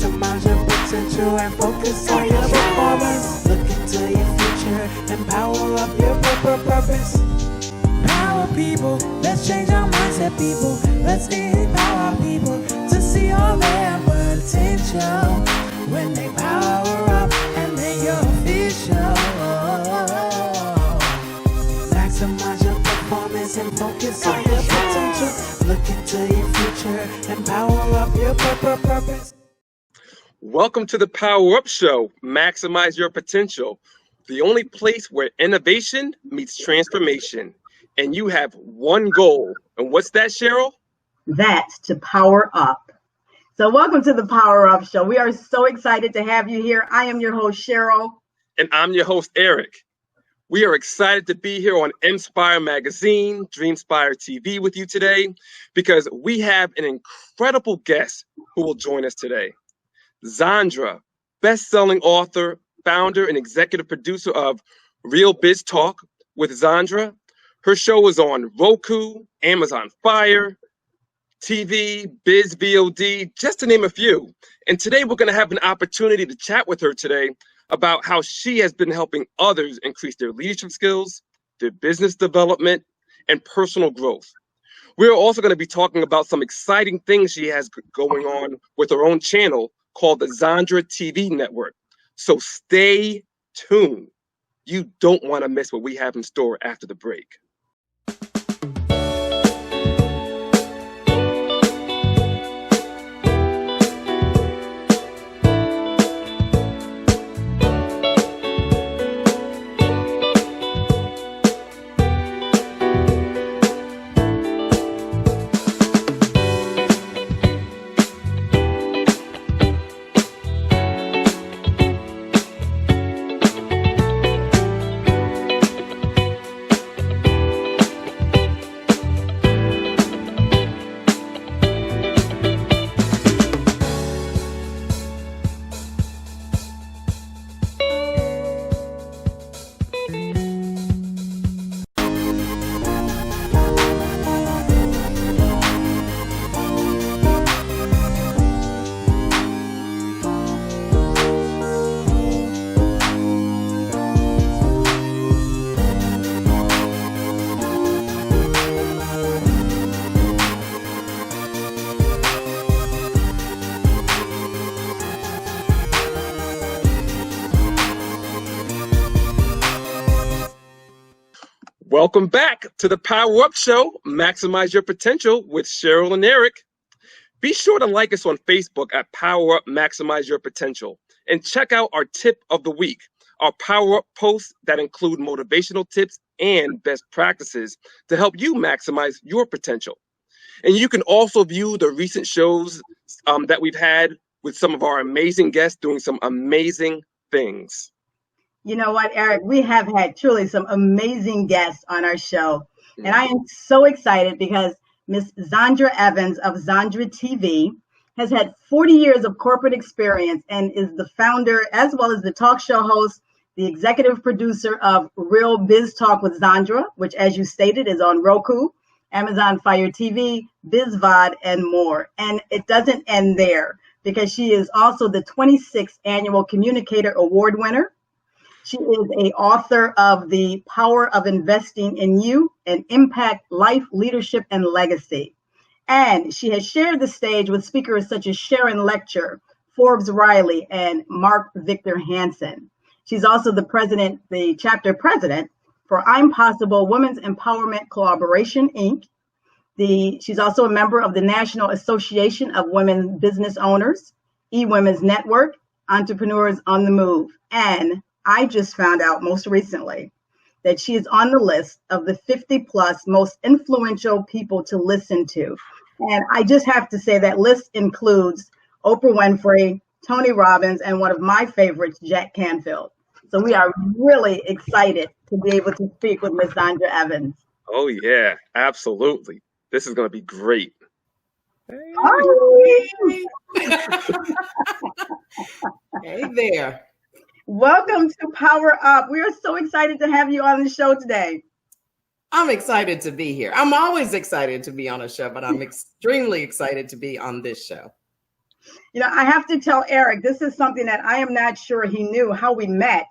Maximize your potential and focus on your performance. Look into your future and power up your purpose. Power people, let's change our mindset, people. Let's empower people to see all their potential when they power up and make your official. Maximize your performance and focus on your potential. Look into your future and power up your purpose. Welcome to the Power Up Show, Maximize Your Potential, the only place where innovation meets transformation. And you have one goal. And what's that, Cheryl? That's to power up. So welcome to the Power Up Show. We are so excited to have you here. I am your host, Cheryl. And I'm your host, Eric. We are excited to be here on EM-Spire Magazine, DreamSpire TV with you today, because we have an incredible guest who will join us today. Zondra, best-selling author, founder, and executive producer of Real Biz Talk with Zondra. Her show is on Roku, Amazon Fire, TV, Biz VOD, just to name a few. And today we're going to have an opportunity to chat with her today about how she has been helping others increase their leadership skills, their business development, and personal growth. We're also going to be talking about some exciting things she has going on with her own channel called the Zondra TV Network. So stay tuned. You don't want to miss what we have in store after the break. Welcome back to the Power Up Show, Maximize Your Potential with Cheryl and Eric. Be sure to like us on Facebook at Power Up Maximize Your Potential and check out our tip of the week, our Power Up posts that include motivational tips and best practices to help you maximize your potential. And you can also view the recent shows that we've had with some of our amazing guests doing some amazing things. You know what, Eric? We have had truly some amazing guests on our show. And I am so excited because Miss Zondra Evans of Zondra TV has had 40 years of corporate experience and is the founder, as well as the talk show host, the executive producer of Real Biz Talk with Zondra, which, as you stated, is on Roku, Amazon Fire TV, BizVod, and more. And it doesn't end there because she is also the 26th Annual Communicator Award winner. She is an author of The Power of Investing in You and Impact Life, Leadership, and Legacy. And she has shared the stage with speakers such as Sharon Lechter, Forbes Riley, and Mark Victor Hansen. She's also the chapter president for I'm Possible Women's Empowerment Collaboration, Inc. She's also a member of the National Association of Women Business Owners, eWomen's Network, Entrepreneurs on the Move, and I just found out most recently that she is on the list of the 50 plus most influential people to listen to. And I just have to say that list includes Oprah Winfrey, Tony Robbins, and one of my favorites, Jack Canfield. So we are really excited to be able to speak with Ms. Zondra Evans. Oh, yeah, absolutely. This is going to be great. Hey there. Welcome to Power Up. We are so excited to have you on the show today. I'm excited to be here. I'm always excited to be on a show, but I'm extremely excited to be on this show. I have to tell Eric, this is something that I am not sure he knew how we met.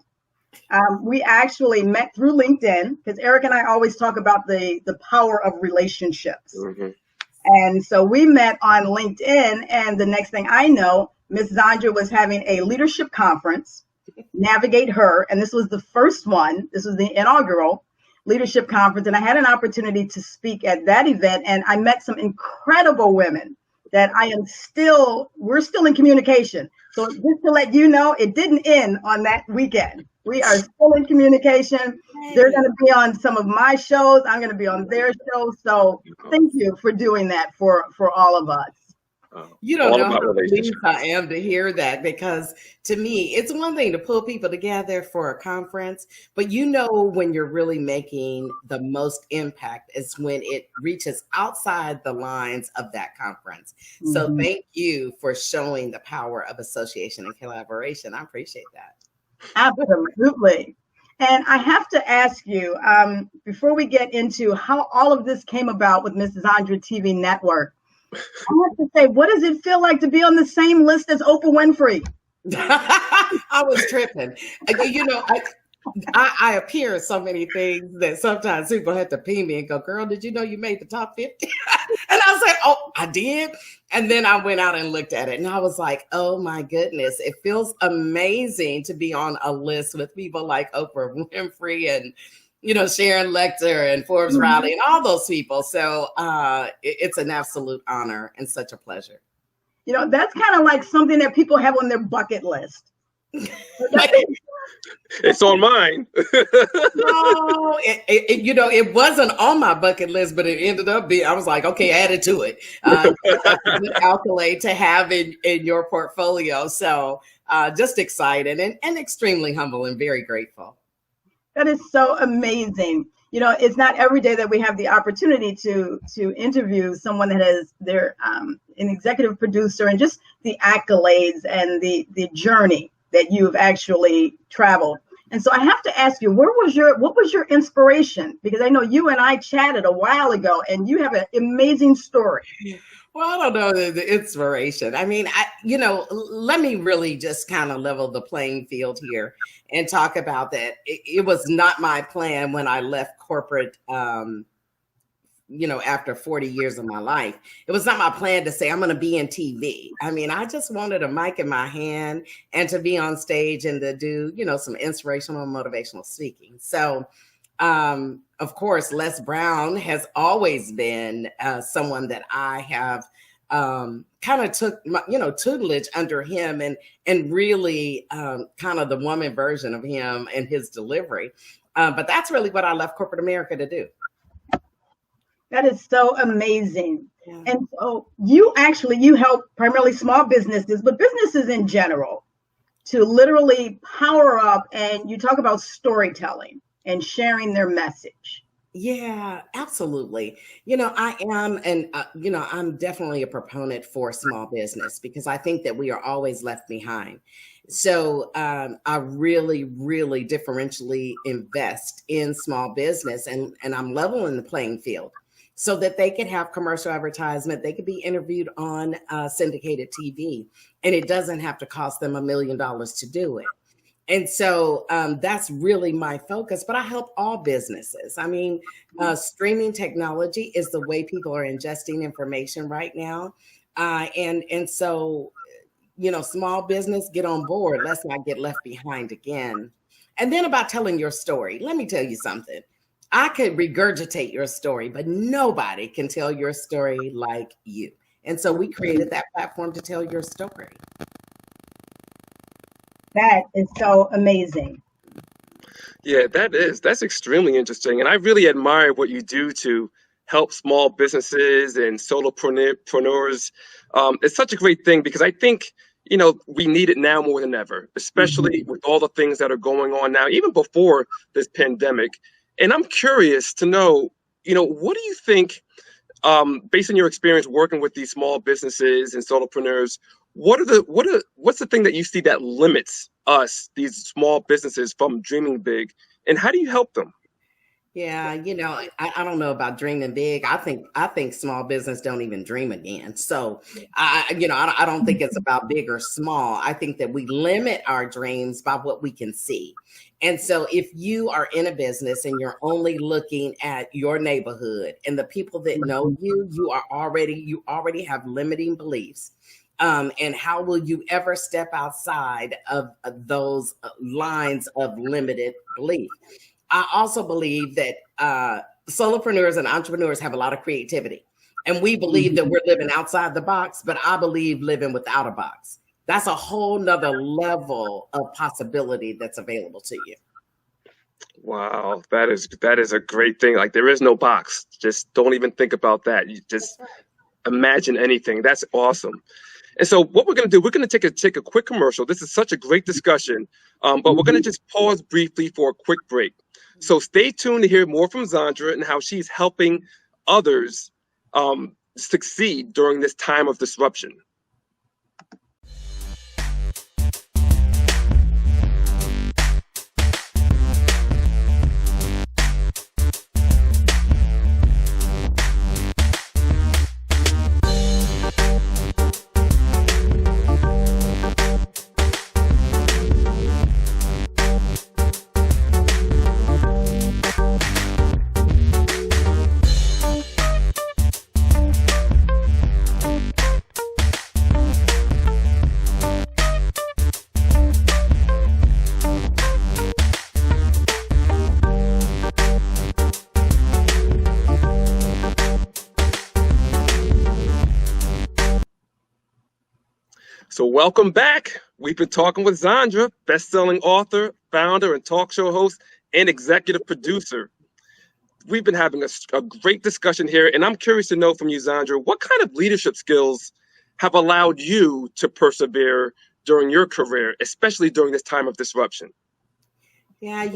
We actually met through LinkedIn because Eric and I always talk about the power of relationships. Mm-hmm. And so we met on LinkedIn, and the next thing I know, Miss Zondra was having a leadership conference, Navigate Her, and this was the first one. This was the inaugural leadership conference, and I had an opportunity to speak at that event, and I met some incredible women that we're still in communication. So just to let you know, it didn't end on that weekend. We are still in communication. They're going to be on some of my shows. I'm going to be on their shows. So thank you for doing that for all of us. You don't know how pleased I am to hear that, because to me, it's one thing to pull people together for a conference, but when you're really making the most impact is when it reaches outside the lines of that conference. Mm-hmm. So thank you for showing the power of association and collaboration. I appreciate that. Absolutely. And I have to ask you, before we get into how all of this came about with Miss Zondra TV Network, I have to say, what does it feel like to be on the same list as Oprah Winfrey? I was tripping. I appear in so many things that sometimes people have to ping me and go, girl, did you know you made the top 50? And I was like, oh, I did. And then I went out and looked at it and I was like, oh my goodness, it feels amazing to be on a list with people like Oprah Winfrey and Sharon Lechter and Forbes Riley and all those people. So it's an absolute honor and such a pleasure. That's kind of like something that people have on their bucket list. It's on mine. No, it wasn't on my bucket list, but it ended up being, I was like, okay, add it to it. That's a good accolade to have in your portfolio. So just excited and extremely humble and very grateful. That is so amazing. It's not every day that we have the opportunity to interview someone that they're an executive producer, and just the accolades and the journey that you've actually traveled. And so I have to ask you, what was your inspiration? Because I know you and I chatted a while ago, and you have an amazing story. Well, I don't know the inspiration. I mean, let me really just kind of level the playing field here and talk about that. It was not my plan when I left corporate, after 40 years of my life. It was not my plan to say I'm going to be in TV. I mean, I just wanted a mic in my hand and to be on stage and to do, some inspirational and motivational speaking. So, of course, Les Brown has always been someone that I have kind of took my, tutelage under him and really kind of the woman version of him and his delivery. But that's really what I left corporate America to do. That is so amazing. Yeah. And so you help primarily small businesses, but businesses in general, to literally power up, and you talk about storytelling and sharing their message. Yeah, absolutely. I am, and I'm definitely a proponent for small business because I think that we are always left behind. So I really, really differentially invest in small business, and I'm leveling the playing field so that they could have commercial advertisement, they could be interviewed on syndicated TV, and it doesn't have to cost them $1 million to do it. And so that's really my focus, but I help all businesses. I mean, streaming technology is the way people are ingesting information right now. And so, small business, get on board. Let's not get left behind again. And then about telling your story. Let me tell you something. I could regurgitate your story, but nobody can tell your story like you. And so we created that platform to tell your story. That is so amazing. Yeah, that's extremely interesting. And I really admire what you do to help small businesses and solopreneurs. It's such a great thing because I think, we need it now more than ever, especially with all the things that are going on now, even before this pandemic. And I'm curious to know, what do you think, based on your experience working with these small businesses and solopreneurs, what's the thing that you see that limits us, these small businesses, from dreaming big, and how do you help them? Yeah, I don't know about dreaming big. I think small business don't even dream again. So I don't think it's about big or small. I think that we limit our dreams by what we can see. And so if you are in a business and you're only looking at your neighborhood and the people that know you, you already have limiting beliefs. And how will you ever step outside of those lines of limited belief? I also believe that solopreneurs and entrepreneurs have a lot of creativity. And we believe that we're living outside the box, but I believe living without a box. That's a whole nother level of possibility that's available to you. Wow, that is a great thing. Like, there is no box. Just don't even think about that. You just imagine anything. That's awesome. And so what we're going to do, we're going to take a quick commercial. This is such a great discussion, but we're going to just pause briefly for a quick break. So stay tuned to hear more from Zondra and how she's helping others succeed during this time of disruption. So welcome back. We've been talking with Zondra, best-selling author, founder, and talk show host, and executive producer. We've been having a great discussion here, and I'm curious to know from you, Zondra, what kind of leadership skills have allowed you to persevere during your career, especially during this time of disruption? Yeah,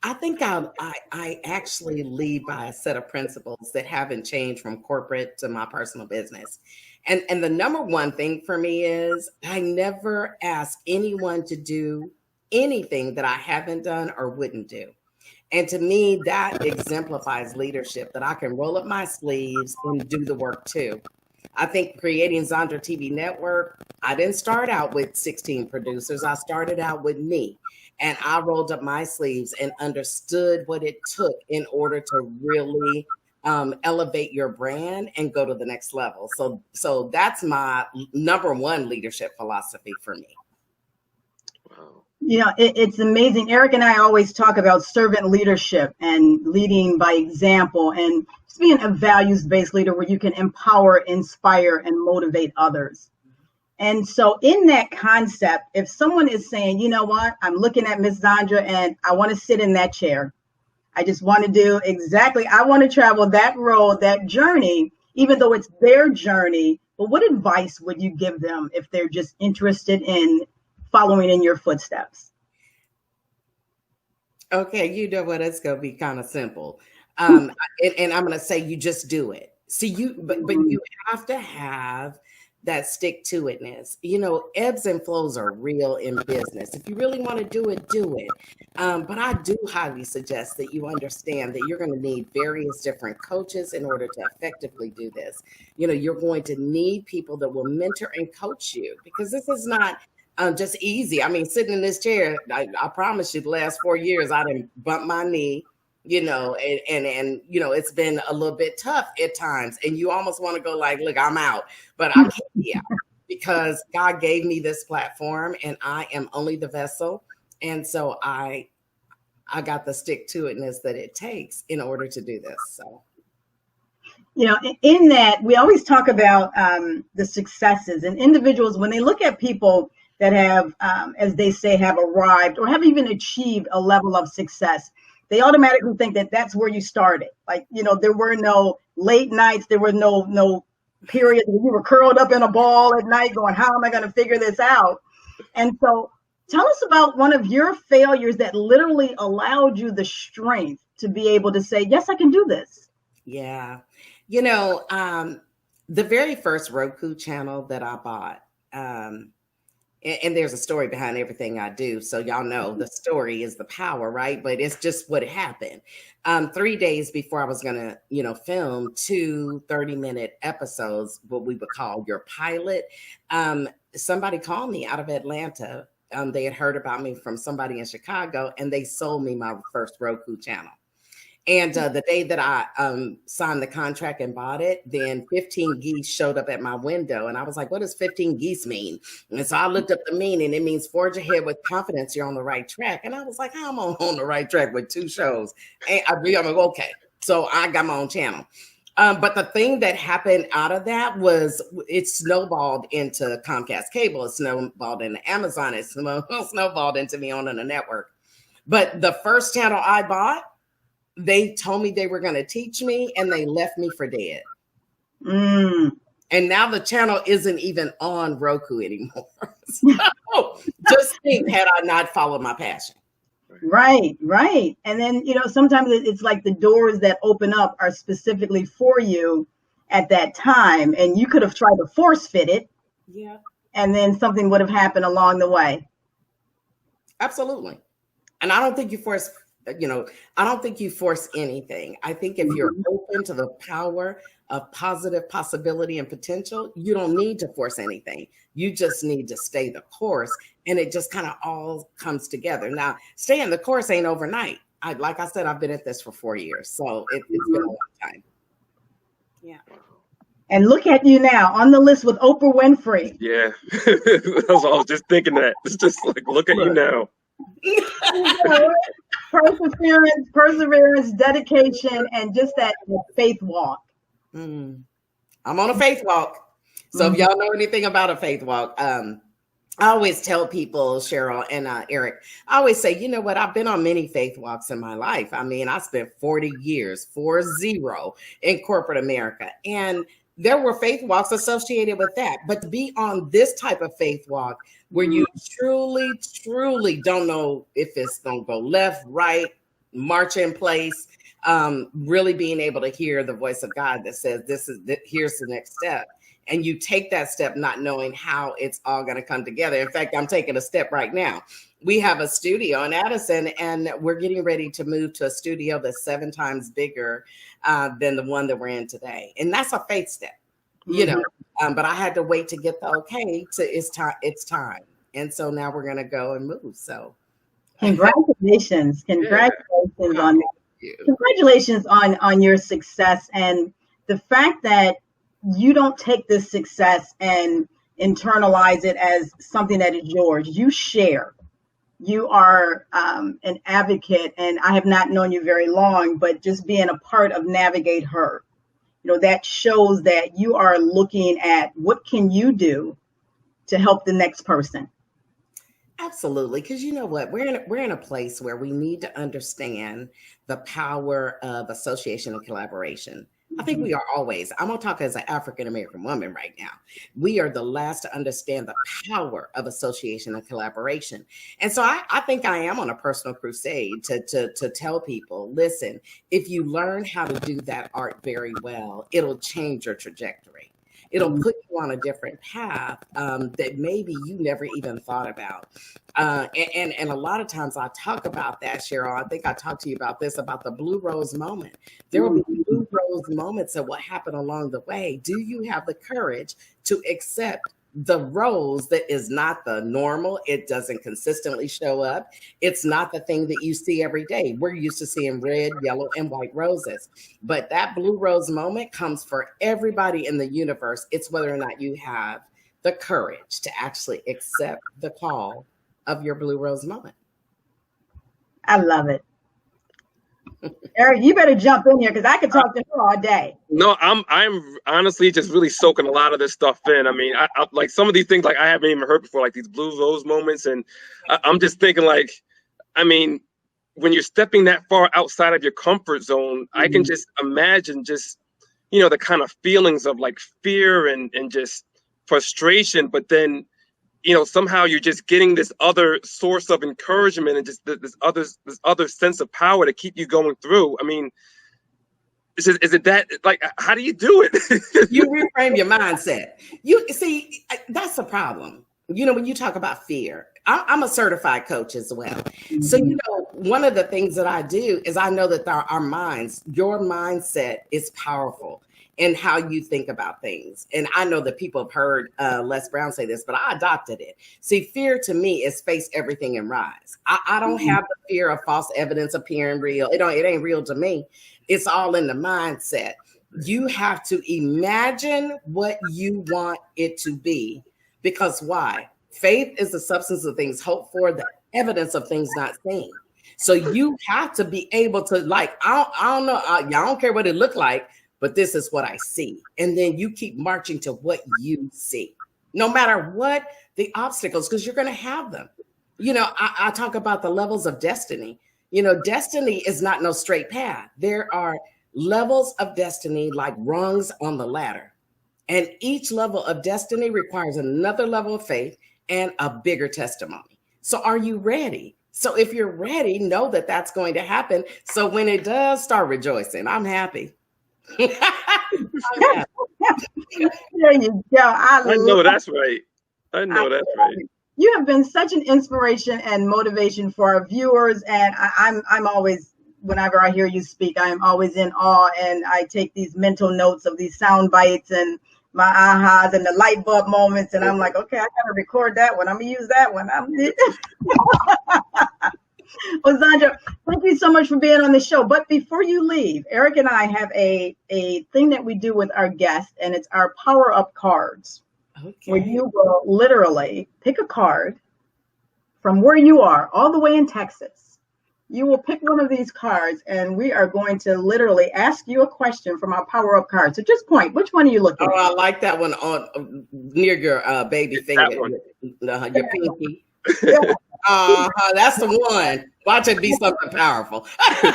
I think I actually lead by a set of principles that haven't changed from corporate to my personal business. And the number one thing for me is I never ask anyone to do anything that I haven't done or wouldn't do. And to me, that exemplifies leadership, that I can roll up my sleeves and do the work too. I think creating Zondra TV Network, I didn't start out with 16 producers. I started out with me. And I rolled up my sleeves and understood what it took in order to really elevate your brand and go to the next level. So that's my number one leadership philosophy for me. Wow. It's amazing. Eric and I always talk about servant leadership and leading by example and just being a values-based leader where you can empower, inspire, and motivate others. And so in that concept, if someone is saying, you know what, I'm looking at Miss Zondra and I want to sit in that chair. I just want to do exactly, I want to travel that road, that journey, even though it's their journey. But what advice would you give them if they're just interested in following in your footsteps? Okay, you know what? It's going to be kind of simple. And I'm going to say you just do it. See, but you have to have that stick to itness. Ebbs and flows are real in business. If you really want to do it, do it. But I do highly suggest that you understand that you're going to need various different coaches in order to effectively do this. You're going to need people that will mentor and coach you, because this is not just easy. I mean, sitting in this chair, I promise you the last 4 years, I didn't bump my knee, and it's been a little bit tough at times. And you almost want to go like, look, I'm out, but I can't be out because God gave me this platform and I am only the vessel. And so I got the stick to itness that it takes in order to do this. So, in that, we always talk about the successes and individuals when they look at people that have, as they say, have arrived or have even achieved a level of success. They automatically think that that's where you started. Like, there were no late nights. There were no periods where you were curled up in a ball at night going, how am I going to figure this out? And so tell us about one of your failures that literally allowed you the strength to be able to say, yes, I can do this. Yeah. The very first Roku channel that I bought, and and there's a story behind everything I do. So y'all know the story is the power, right? But it's just what happened. 3 days before I was going to, film 2 30-minute episodes, what we would call your pilot, somebody called me out of Atlanta. They had heard about me from somebody in Chicago, and they sold me my first Roku channel. And the day that I signed the contract and bought it, then 15 geese showed up at my window. And I was like, what does 15 geese mean? And so I looked up the meaning. It means forge ahead with confidence. You're on the right track. And I was like, I'm on the right track with 2 shows. And I'm like, okay. So I got my own channel. But the thing that happened out of that was it snowballed into Comcast Cable. It snowballed into Amazon. It snowballed into me owning a network. But the first channel I bought, they told me they were going to teach me, and they left me for dead. And now the channel isn't even on Roku anymore. So just think, had I not followed my passion. Right. And then, sometimes it's like the doors that open up are specifically for you at that time. And you could have tried to force fit it. Yeah. And then something would have happened along the way. Absolutely. And I don't think you force anything. I think if you're open to the power of positive possibility and potential, you don't need to force anything. You just need to stay the course, and it just kind of all comes together. Now, staying the course ain't overnight. Like I said, I've been at this for 4 years, so it's been a long time. Yeah. And look at you now on the list with Oprah Winfrey. Yeah, I was just thinking that. It's just like, look at you now. Perseverance, dedication, and just that faith walk. I'm on a faith walk. So if y'all know anything about a faith walk, I always tell people, Cheryl and Eric, I always say, you know what? I've been on many faith walks in my life. I mean, I spent 40 years, 40, in corporate America. And there were faith walks associated with that. But to be on this type of faith walk where you truly, truly don't know if it's going to go left, right, march in place, really being able to hear the voice of God that says, here's the next step. And you take that step not knowing how it's all going to come together. In fact, I'm taking a step right now. We have a studio in Addison, and we're getting ready to move to a studio that's 7 times bigger than the one that we're in today. And that's a faith step, but I had to wait to get the okay it's time. And so now we're going to go and move. So congratulations. Congratulations on that. Congratulations on your success, and the fact that you don't take this success and internalize it as something that is yours. You share. You are an advocate, and I have not known you very long, but just being a part of Navigate Her, that shows that you are looking at what can you do to help the next person. Absolutely. Because you know what? We're in a place where we need to understand the power of association and collaboration. I think we are always, I'm going to talk as an African-American woman right now. We are the last to understand the power of association and collaboration. And so I think I am on a personal crusade to tell people, listen, if you learn how to do that art very well, it'll change your trajectory. It'll put you on a different path that maybe you never even thought about. And a lot of times I talk about that, Cheryl. I think I talked to you about this, about the blue rose moment. There will be blue rose moments of what happened along the way. Do you have the courage to accept the rose that is not the normal? It doesn't consistently show up. It's not the thing that you see every day. We're used to seeing red, yellow, and white roses. But that blue rose moment comes for everybody in the universe. It's whether or not you have the courage to actually accept the call of your blue rose moment. I love it. Eric, you better jump in here because I could talk to her all day. No, I'm honestly just really soaking a lot of this stuff in. I mean, I like some of these things like I haven't even heard before, like these blue rose moments, and I'm just thinking like, I mean, when you're stepping that far outside of your comfort zone, I can just imagine just the kind of feelings of like fear and just frustration, but then somehow you're just getting this other source of encouragement and just this other sense of power to keep you going through. I mean, is it that, like, how do you do it? You reframe your mindset. You see, that's the problem. you know, when you talk about fear, I'm a certified coach as well. So, you know, one of the things that I do is I know that our minds, your mindset is powerful in how you think about things. And I know that people have heard Les Brown say this, but I adopted it. See, fear to me is face everything and rise. I don't have the fear of false evidence appearing real. It ain't real to me. It's all in the mindset. You have to imagine what you want it to be. Because why? Faith is the substance of things hoped for, the evidence of things not seen. So you have to be able to, like, I don't know, I don't care what it looked like, but this is what I see. And then you keep marching to what you see, no matter what the obstacles, because you're going to have them. You know, I talk about the levels of destiny. You know, destiny is not no straight path. There are levels of destiny like rungs on the ladder. And each level of destiny requires another level of faith and a bigger testimony. So are you ready? So if you're ready, know that that's going to happen. So when it does, start rejoicing. I'm happy. There you go. I know that's right. I know that's right. You have been such an inspiration and motivation for our viewers. And I'm always, whenever I hear you speak, I am always in awe. And I take these mental notes of these sound bites and my ahas and the light bulb moments. And I'm like, okay, I got to record that one. I'm going to use that one. Well, Zondra, thank you so much for being on the show. But before you leave, Eric and I have a thing that we do with our guests, and it's our Power Up cards. Okay. Where you will literally pick a card from where you are, all the way in Texas. You will pick one of these cards, and we are going to literally ask you a question from our Power Up card. So just point, which one are you looking at? I like that one on near your baby finger, your pinky. Yeah. That's the one. Watch it be something powerful. So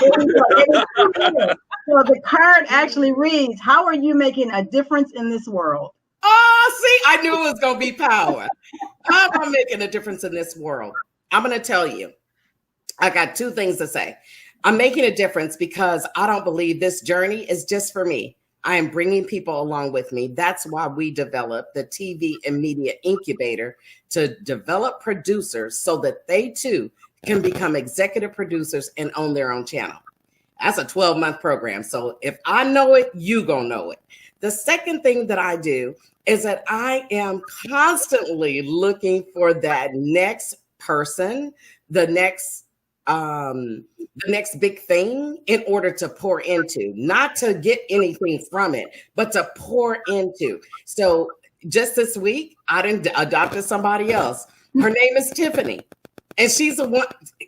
the card actually reads, how are you making a difference in this world? Oh, see, I knew it was going to be power. How am I making a difference in this world? I'm going to tell you. I got two things to say. I'm making a difference because I don't believe this journey is just for me. I am bringing people along with me. That's why we developed the TV and Media Incubator to develop producers so that they too can become executive producers and own their own channel. That's a 12-month program. So if I know it, you gonna know it. The second thing that I do is that I am constantly looking for that next person, the next big thing in order to pour into, not to get anything from it, but to pour into. So just this week, I adopted somebody else. Her name is Tiffany. And she's the one,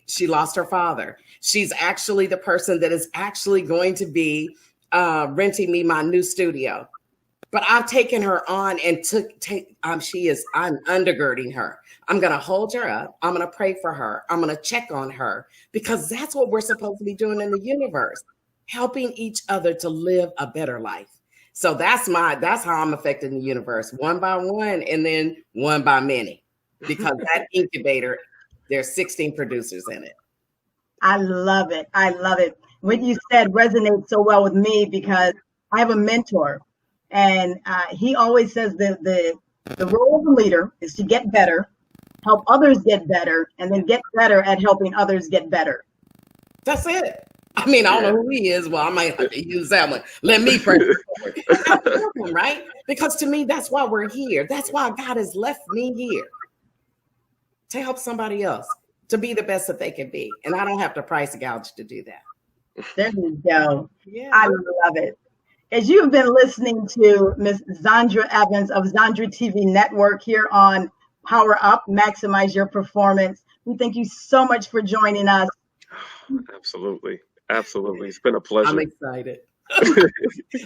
she lost her father. She's actually the person that is actually going to be renting me my new studio. But I've taken her on and I'm undergirding her. I'm going to hold her up. I'm going to pray for her. I'm going to check on her because that's what we're supposed to be doing in the universe, helping each other to live a better life. So that's how I'm affecting the universe, one by one and then one by many, because that incubator, there's 16 producers in it. I love it. I love it. What you said resonates so well with me because I have a mentor. And he always says the role of a leader is to get better, help others get better, and then get better at helping others get better. That's it. I mean, I don't know who he is. Well, I might have to use that one. Let me pray for it. Right? Because to me, that's why we're here. That's why God has left me here. To help somebody else to be the best that they can be. And I don't have to price gouge to do that. There you go. Yeah. I love it. As you've been listening to Miss Zondra Evans of Zondra TV Network here on Power Up, Maximize Your Performance, we thank you so much for joining us. Absolutely. Absolutely. It's been a pleasure. I'm excited.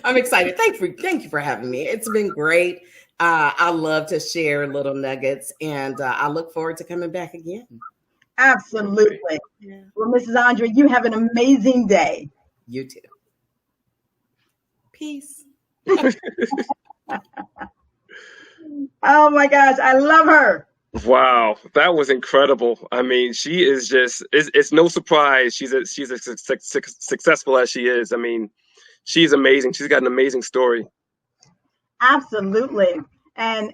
I'm excited. Thank you for having me. It's been great. I love to share little nuggets, and I look forward to coming back again. Absolutely. Yeah. Well, Mrs. Zondra, you have an amazing day. You too. Peace. Oh my gosh, I love her. Wow, that was incredible. I mean, she is just, it's no surprise she's as successful as she is. I mean, she's amazing. She's got an amazing story. Absolutely. And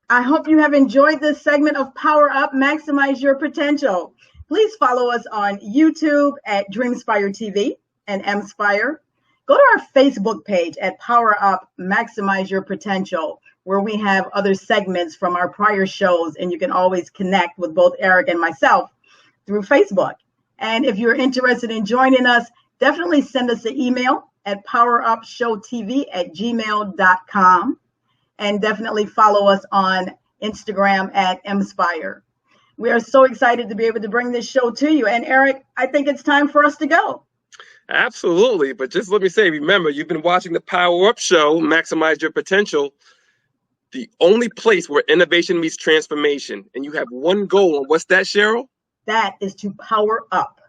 I hope you have enjoyed this segment of Power Up, Maximize Your Potential. Please follow us on YouTube at DreamSpire TV and M-Spire. Go to our Facebook page at Power Up, Maximize Your Potential, where we have other segments from our prior shows, and you can always connect with both Eric and myself through Facebook. And if you're interested in joining us, definitely send us an email at powerupshowtv@gmail.com. And definitely follow us on Instagram at M-Spire. We are so excited to be able to bring this show to you. And Eric, I think it's time for us to go. Absolutely. But just let me say, remember, you've been watching the Power Up Show, Maximize Your Potential, the only place where innovation meets transformation. And you have one goal. And what's that, Cheryl? That is to power up.